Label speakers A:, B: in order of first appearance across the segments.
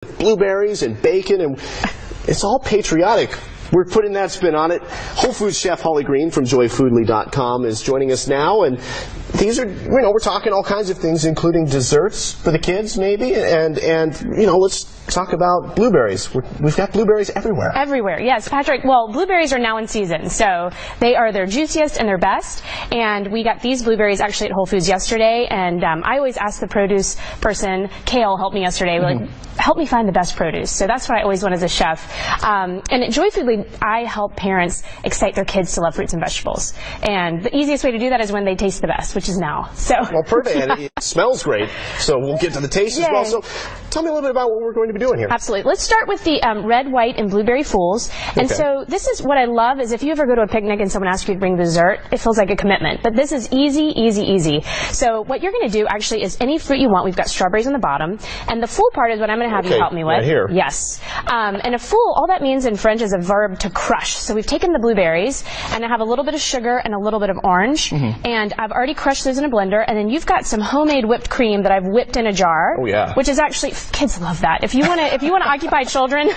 A: Blueberries and bacon, and it's all patriotic. We're putting that spin on it. Whole Foods chef Hollie Green from joyfoodly.com is joining us now, and these are, we're talking all kinds of things, including desserts for the kids, maybe, and let's talk about blueberries. We've got blueberries everywhere.
B: Everywhere, yes, Patrick. Well, blueberries are now in season, so they are their juiciest and their best. And we got these blueberries actually at Whole Foods yesterday, and I always ask the produce person, Kale helped me yesterday, like, help me find the best produce. So that's what I always want as a chef. And at Joy Foodly, I help parents excite their kids to love fruits and vegetables. And the easiest way to do that is when they taste the best, which is now. So. Well,
A: perfect. And it smells great. So we'll get to the taste as well. So tell me a little bit about what we're going to be doing here.
B: Absolutely. Let's start with the red, white, and blueberry fools. And so this is what I love is if you ever go to a picnic and someone asks you to bring dessert, it feels like a commitment. But this is easy, easy, easy. So what you're going to do actually is any fruit you want. We've got strawberries on the bottom. And the fool part is what I'm going to have you help me with.
A: Right here.
B: Yes. And a fool, all that means in French is a verb to crush. So we've taken the blueberries, and I have a little bit of sugar and a little bit of orange. And I've already crushed those in a blender. And then you've got some homemade whipped cream that I've whipped in a jar.
A: Oh, yeah.
B: Which is actually, kids love that. If you want to occupy children,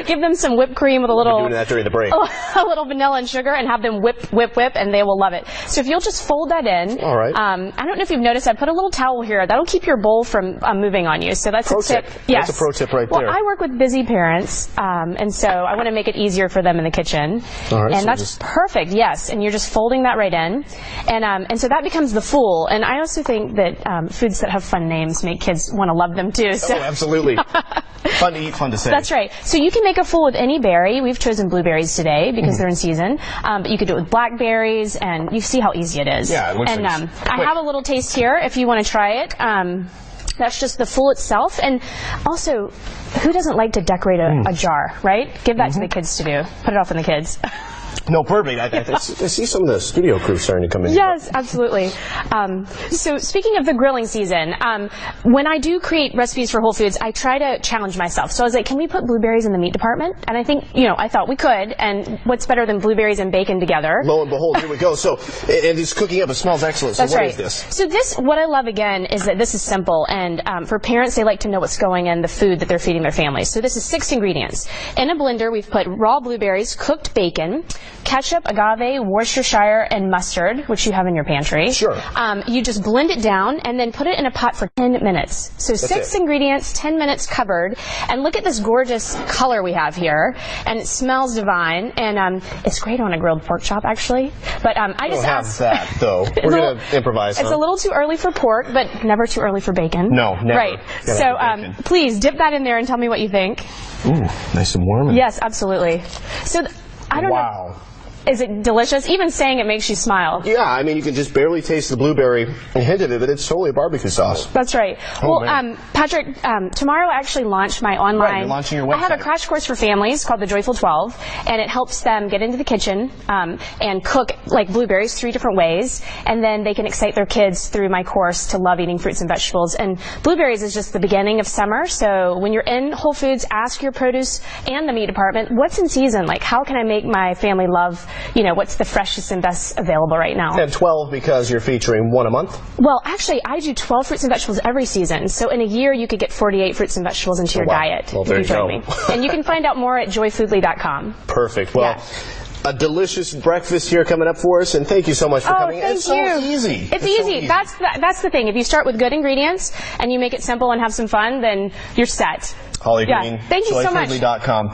B: give them some whipped cream with a little,
A: doing that during the break.
B: A little vanilla and sugar, and have them whip, and they will love it. So if you'll just fold that in.
A: All right.
B: I don't know if you've noticed, I put a little towel here. That'll keep your bowl from moving on you. So that's a tip.
A: Yes. That's a pro tip right there.
B: Well, I work with busy parents, and so I want to make it easier for them in the kitchen.
A: All right.
B: And that's perfect. Yes. And you're just folding that right in, and so that becomes the fool. And I also think that foods that have fun names make kids want to love them too. So.
A: Oh, absolutely. Fun to eat, fun to say.
B: That's right. So you can make a fool with any berry. We've chosen blueberries today because they're in season. But you could do it with blackberries, and you see how easy it is.
A: Yeah, it looks
B: and I have a little taste here if you want to try it. That's just the fool itself. And also, who doesn't like to decorate a jar, right? Give that to the kids to do. Put it off on the kids.
A: No, perfect. I see some of the studio crew starting to come in.
B: Yes, absolutely. So speaking of the grilling season, when I do create recipes for Whole Foods, I try to challenge myself. So I was like, can we put blueberries in the meat department? And I think, I thought we could. And what's better than blueberries and bacon together? Lo
A: and behold, here we go. So, and it's cooking up. It smells excellent. So what is this?
B: So this, what I love again, is that this is simple. And for parents, they like to know what's going in the food that they're feeding their families. So this is 6 ingredients. In a blender, we've put raw blueberries, cooked bacon, ketchup, agave, Worcestershire, and mustard, which you have in your pantry.
A: Sure.
B: You just blend it down and then put it in a pot for 10 minutes. So That's 6 ingredients, 10 minutes covered. And look at this gorgeous color we have here. And it smells divine. And it's great on a grilled pork chop, actually. But I just
A: have that, though. We're going to improvise.
B: It's a little too early for pork, but never too early for bacon.
A: No, never.
B: Right. So please dip that in there and tell me what you think.
A: Ooh, nice and warm.
B: Yes, absolutely. So I don't know.
A: Wow.
B: Is it delicious? Even saying it makes you smile.
A: Yeah, I mean, you can just barely taste the blueberry and hint at it, but it's totally a barbecue sauce.
B: That's right.
A: Oh,
B: well, Patrick, tomorrow I actually launch my online...
A: Right, you're launching your website.
B: I have a crash course for families called the Joyful 12, and it helps them get into the kitchen and cook like blueberries 3 different ways, and then they can excite their kids through my course to love eating fruits and vegetables. And blueberries is just the beginning of summer, so when you're in Whole Foods, ask your produce and the meat department, what's in season? Like, how can I make my family love, what's the freshest and best available right now?
A: And 12 because you're featuring 1 a month?
B: Well, actually, I do 12 fruits and vegetables every season. So in a year, you could get 48 fruits and vegetables into your diet.
A: Well, there you go.
B: And you can find out more at joyfoodly.com.
A: Perfect. Well, a delicious breakfast here coming up for us, and thank you so much for coming.
B: Thank
A: it's so easy.
B: It's easy. That's the thing. If you start with good ingredients and you make it simple and have some fun, then you're set.
A: Hollie Green,
B: Thank you so much.
A: joyfoodly.com.